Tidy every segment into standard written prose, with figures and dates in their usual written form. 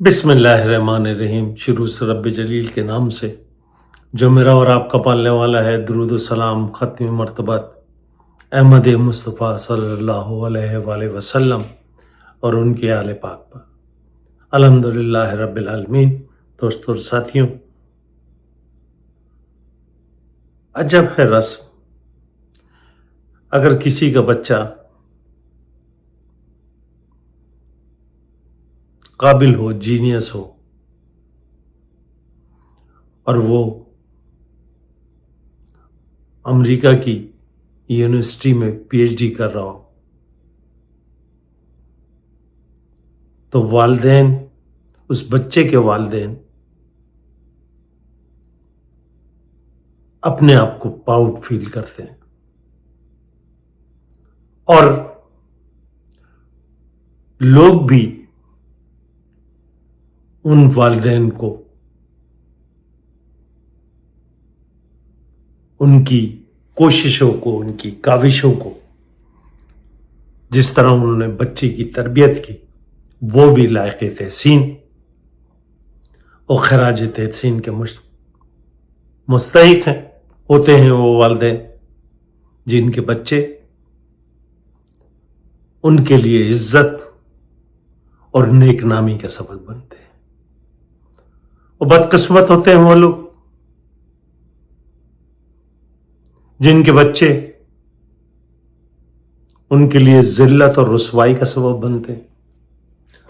بسم اللہ الرحمن الرحیم۔ شروع سے رب جلیل کے نام سے جو میرا اور آپ کا پالنے والا ہے۔ درود و سلام ختم مرتبت احمد مصطفیٰ صلی اللہ علیہ وآلہ وسلم اور ان کے آل پاک پر۔ الحمدللہ رب العالمین۔ دوستوں اور ساتھیوں، عجب ہے رسم، اگر کسی کا بچہ قابل ہو، جینیس ہو، اور وہ امریکہ کی یونیورسٹی میں پی ایچ ڈی کر رہا ہو، تو والدین، اس بچے کے والدین اپنے آپ کو پراؤڈ فیل کرتے ہیں اور لوگ بھی ان والدین کو ان کی کوششوں کو، ان کی کاوشوں کو، جس طرح انہوں نے بچے کی تربیت کی، وہ بھی لائق تحسین اور خراج تحسین کے مستحق ہیں، ہوتے ہیں وہ والدین جن کے بچے ان کے لیے عزت اور نیک نامی کا سبب بنتے ہیں۔ وہ بدقسمت ہوتے ہیں وہ لوگ جن کے بچے ان کے لیے ذلت اور رسوائی کا سبب بنتے ہیں۔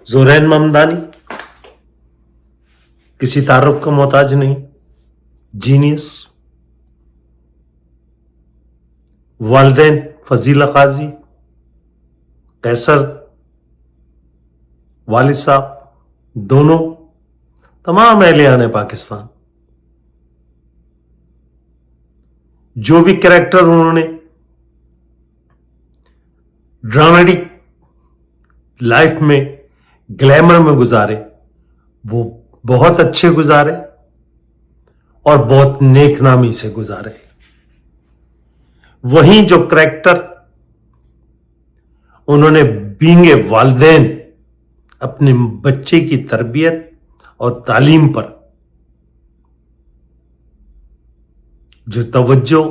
زورین ممدانی کسی تعارف کا محتاج نہیں، جینیس۔ والدین فضیلہ قاضی، قیصر، والد صاحب، دونوں تمام اہلیان پاکستان، جو بھی کریکٹر انہوں نے ڈرامیٹک لائف میں، گلیمر میں گزارے، وہ بہت اچھے گزارے اور بہت نیک نامی سے گزارے۔ وہیں جو کریکٹر انہوں نے بینگ والدین اپنے بچے کی تربیت اور تعلیم پر جو توجہ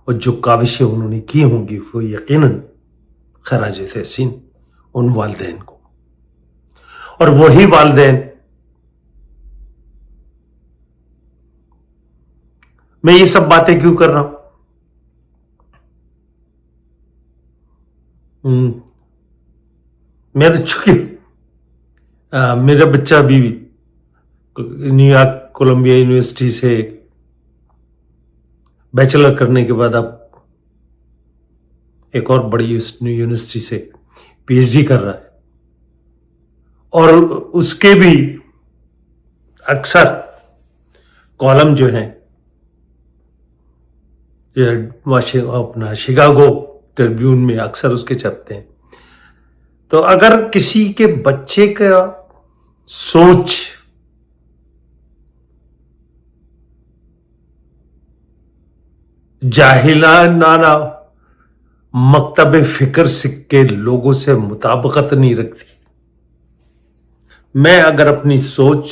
اور جو کاوشیں انہوں نے کی ہوں گی، وہ یقیناً خراج تحسین ان والدین کو۔ اور وہی والدین، میں یہ سب باتیں کیوں کر رہا ہوں؟ میرا بچہ بھی نیو یارک کولمبیا یونیورسٹی سے بیچلر کرنے کے بعد اب ایک اور بڑی یونیورسٹی سے پی ایچ ڈی کر رہا ہے، اور اس کے بھی اکثر کالم جو ہیں اپنا شکاگو ٹربیون میں اکثر اس کے چھپتے ہیں۔ تو اگر کسی کے بچے کا سوچ جاہلانہ مکتب فکر کے لوگوں سے مطابقت نہیں رکھتی، میں اگر اپنی سوچ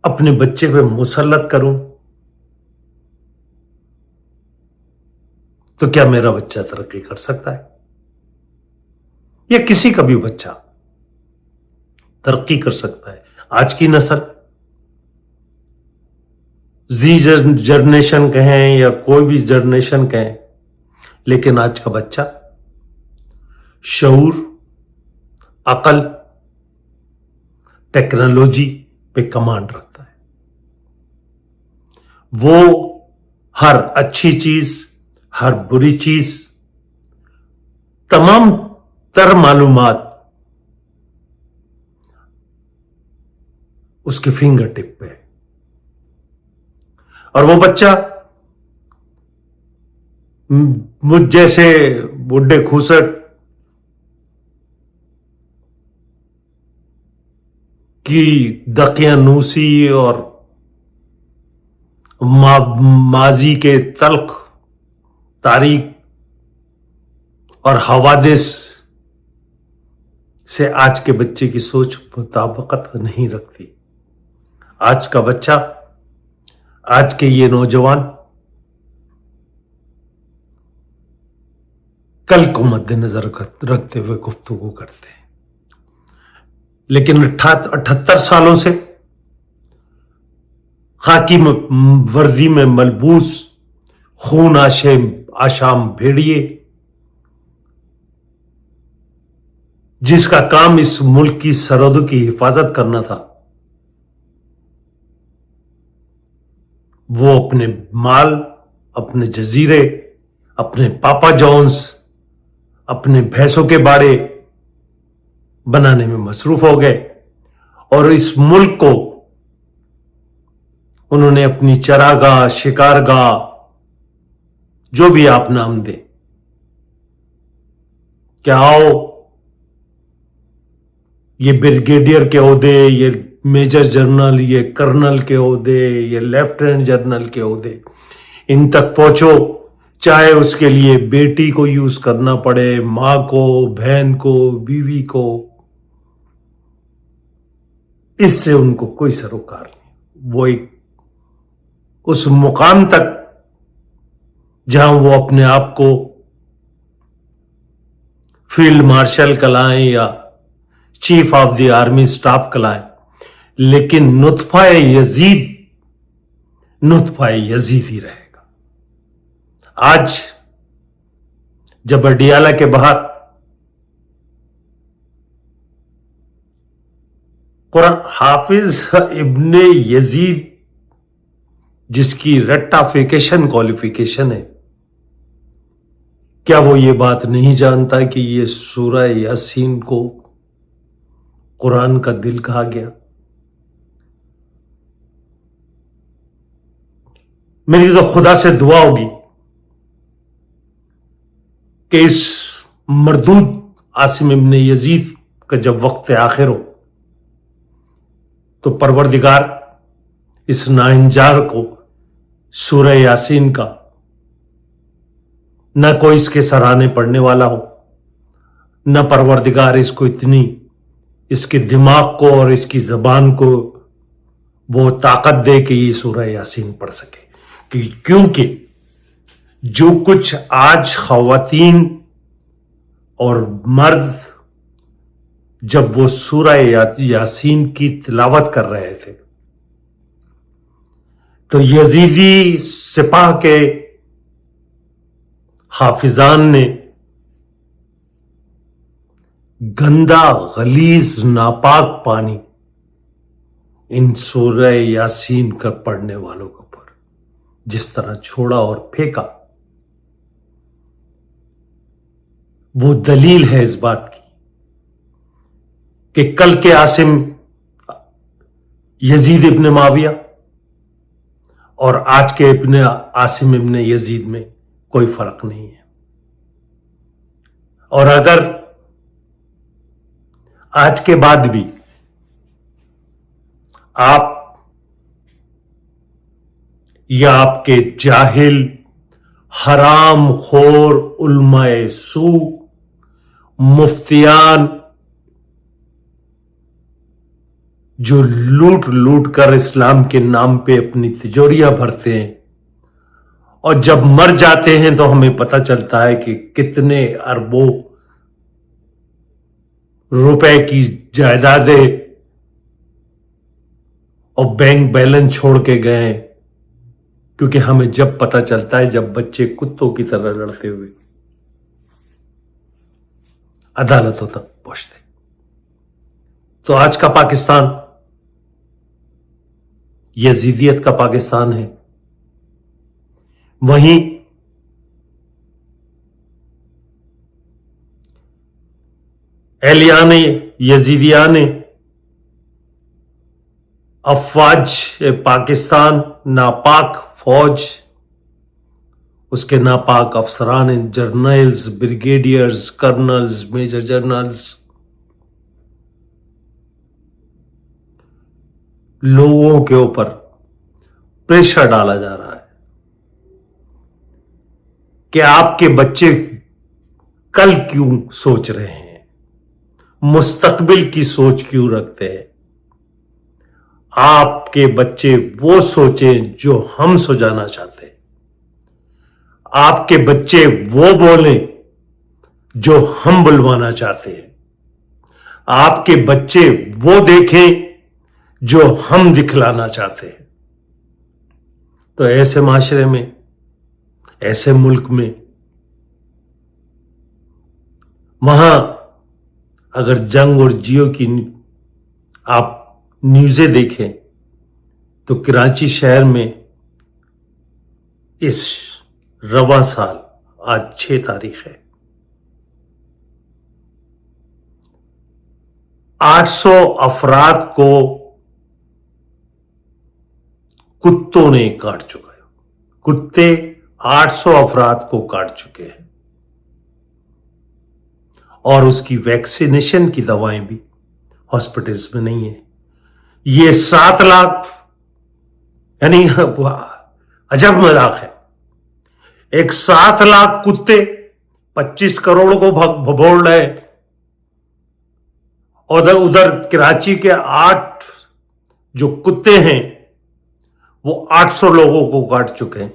اپنے بچے پہ مسلط کروں تو کیا میرا بچہ ترقی کر سکتا ہے؟ یا کسی کا بھی بچہ ترقی کر سکتا ہے؟ آج کی نسل، زی جنریشن کہیں یا کوئی بھی جنریشن کہیں، لیکن آج کا بچہ شعور، عقل، ٹیکنالوجی پہ کمانڈ رکھتا ہے۔ وہ ہر اچھی چیز، ہر بری چیز، تمام تر معلومات اس کے فنگر ٹپ پہ ہے، اور وہ بچہ مجھ جیسے بڈھے کھوسٹ کی دقیانوسی اور ماضی کے تلخ تاریخ اور حوادث سے آج کے بچے کی سوچ مطابقت نہیں رکھتی. آج کا بچہ، آج کے یہ نوجوان کل کو مد نظر رکھتے ہوئے گفتگو کرتے ہیں. لیکن 78 سالوں سے خاکی وردی میں ملبوس خون آشام بھیڑیے، جس کا کام اس ملک کی سرحدوں کی حفاظت کرنا تھا، وہ اپنے مال، اپنے جزیرے، اپنے پاپا جونز، اپنے بھینسوں کے باڑے بنانے میں مصروف ہو گئے، اور اس ملک کو انہوں نے اپنی چراگاہ، شکارگاہ، جو بھی آپ نام دیں، کہ آؤ یہ بریگیڈیئر کے عہدے، یہ میجر جنرل، یہ کرنل کے عہدے، یہ لیفٹیننٹ جنرل کے عہدے، ان تک پہنچو، چاہے اس کے لیے بیٹی کو یوز کرنا پڑے، ماں کو، بہن کو، بیوی کو، اس سے ان کو کوئی سروکار نہیں. وہ ایک اس مقام تک جہاں وہ اپنے آپ کو فیلڈ مارشل کلائیں یا chief of the army staff کلائیں، لیکن نطفہ یزید ہی رہے گا. آج جب اڈیالہ کے باہر حافظ ابن یزید، جس کی رٹافیکیشن کوالیفیکیشن ہے، کیا وہ یہ بات نہیں جانتا کہ یہ سورہ یاسین کو قرآن کا دل کہا گیا؟ میری تو خدا سے دعا ہوگی کہ اس مردود عاصم ابن یزید کا جب وقت آخر ہو تو پروردگار اس ناہنجار کو سورہ یاسین کا نہ کوئی اس کے سراہنے پڑھنے والا ہو، نہ پروردگار اس کو اتنی اس کے دماغ کو اور اس کی زبان کو وہ طاقت دے کہ یہ سورہ یاسین پڑھ سکے. کیونکہ جو کچھ آج خواتین اور مرد جب وہ سورہ یاسین کی تلاوت کر رہے تھے تو یزیدی سپاہ کے حافظان نے گندا، غلیظ، ناپاک پانی ان سورہ یاسین کا پڑھنے والوں کے اوپر جس طرح چھوڑا اور پھینکا، وہ دلیل ہے اس بات کی کہ کل کے عاصم یزید ابن معاویہ اور آج کے عاصم ابن یزید میں کوئی فرق نہیں ہے. اور اگر آج کے بعد بھی آپ یا آپ کے جاہل، حرام خور علماء سو، مفتیان جو لوٹ لوٹ کر اسلام کے نام پہ اپنی تجوریاں بھرتے ہیں اور جب مر جاتے ہیں تو ہمیں پتہ چلتا ہے کہ کتنے اربوں روپے کی جائیدادیں اور بینک بیلنس چھوڑ کے گئے، کیونکہ ہمیں جب پتہ چلتا ہے جب بچے کتوں کی طرح لڑتے ہوئے عدالتوں تک پہنچتے. تو آج کا پاکستان یزیدیت کا پاکستان ہے. وہیں اہلیان یزیدیان افواج پاکستان، ناپاک فوج، اس کے ناپاک افسران، جرنیلز، بریگیڈیئرز، کرنلز، میجر جنرلز، لوگوں کے اوپر پریشر ڈالا جا رہا ہے کہ آپ کے بچے کل کیوں سوچ رہے ہیں، مستقبل کی سوچ کیوں رکھتے ہیں؟ آپ کے بچے وہ سوچیں جو ہم سجانا چاہتے ہیں. آپ کے بچے وہ بولیں جو ہم بلوانا چاہتے ہیں. آپ کے بچے وہ دیکھیں جو ہم دکھلانا چاہتے ہیں. تو ایسے معاشرے میں، ایسے ملک میں، وہاں اگر جنگ اور جیو کی آپ نیوزیں دیکھیں تو کراچی شہر میں اس رواں سال، آج 6 تاریخ ہے، 800 افراد کو کتوں نے کاٹ چکا ہے. کتے 800 افراد کو کاٹ چکے ہیں، اور اس کی ویکسینیشن کی دوائیں بھی ہاسپٹلز میں نہیں ہیں. یہ 7 لاکھ، یعنی عجب مذاق ہے. ایک 7 لاکھ کتے 25 کروڑ کو بھگوڑ رہے، اور ادھر کراچی کے 8 جو کتے ہیں وہ 800 لوگوں کو کاٹ چکے ہیں.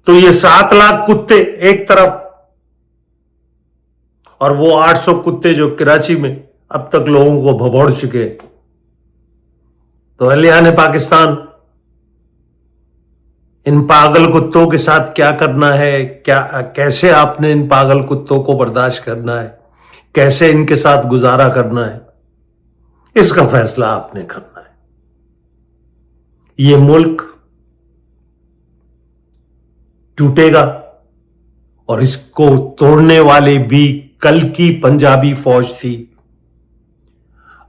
تو یہ 7 لاکھ کتے ایک طرف، اور وہ 800 کتے جو کراچی میں اب تک لوگوں کو بھگوڑ چکے. تو اہلیان پاکستان، ان پاگل کتوں کے ساتھ کیا کرنا ہے، کیسے آپ نے ان پاگل کتوں کو برداشت کرنا ہے، کیسے ان کے ساتھ گزارا کرنا ہے، اس کا فیصلہ آپ نے کرنا ہے. یہ ملک ٹوٹے گا، اور اس کو توڑنے والے بھی کل کی پنجابی فوج تھی،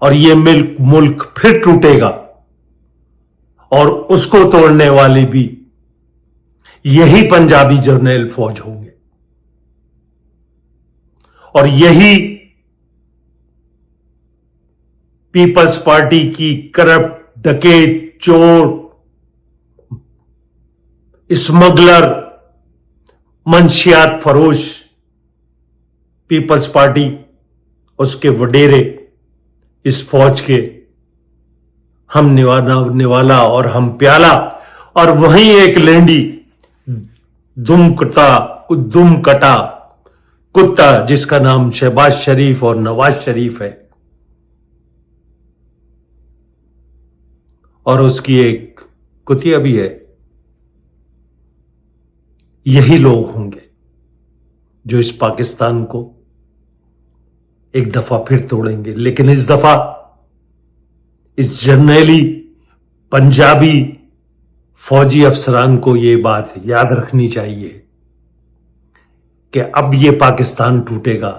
اور یہ ملک پھر ٹوٹے گا، اور اس کو توڑنے والی بھی یہی پنجابی جرنیل فوج ہوں گے، اور یہی پیپلز پارٹی کی کرپٹ، ڈکیت، چور، اسمگلر، منشیات فروش پیپلز پارٹی، اس کے وڈیرے اس فوج کے، ہم نوالا اور ہم پیالہ، اور وہیں ایک لینڈی دم کٹا کتا جس کا نام شہباز شریف اور نواز شریف ہے، اور اس کی ایک کتیا بھی ہے. یہی لوگ ہوں گے جو اس پاکستان کو ایک دفعہ پھر توڑیں گے. لیکن اس دفعہ اس جرنیلی پنجابی فوجی افسران کو یہ بات یاد رکھنی چاہیے کہ اب یہ پاکستان ٹوٹے گا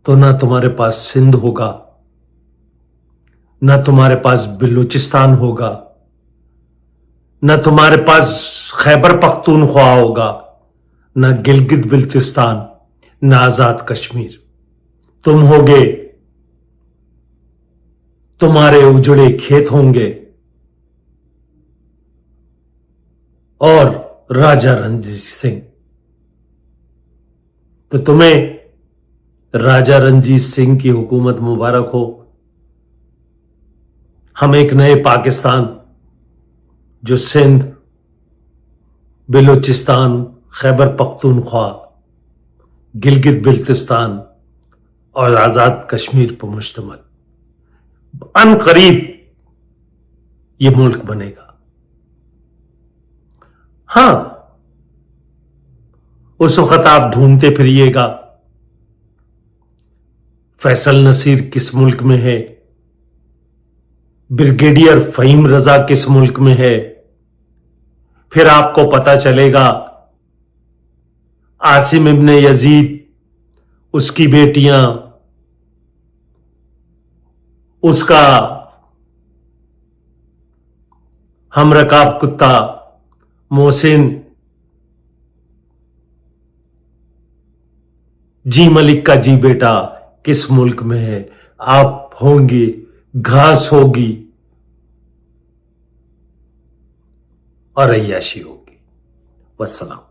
تو نہ تمہارے پاس سندھ ہوگا، نہ تمہارے پاس بلوچستان ہوگا، نہ تمہارے پاس خیبر پختونخوا ہوگا، نہ گلگت بلتستان، نہ آزاد کشمیر. تم ہوگے، تمہارے اجڑے کھیت ہوں گے، اور راجہ رنجیت سنگھ. تو تمہیں راجہ رنجیت سنگھ کی حکومت مبارک ہو. ہم ایک نئے پاکستان جو سندھ، بلوچستان، خیبر پختونخوا، گلگت بلتستان اور آزاد کشمیر پر مشتمل، ان قریب یہ ملک بنے گا. ہاں، اس وقت آپ ڈھونڈتے پھریے گا فیصل نصیر کس ملک میں ہے، بریگیڈیئر فہیم رضا کس ملک میں ہے. پھر آپ کو پتا چلے گا عاصم ابن یزید، اس کی بیٹیاں، اس کا ہم رکاب کتا محسن جی ملک کا جی بیٹا کس ملک میں ہے. آپ ہوں گے، گھاس ہوگی اور عیاشی ہوگی. والسلام.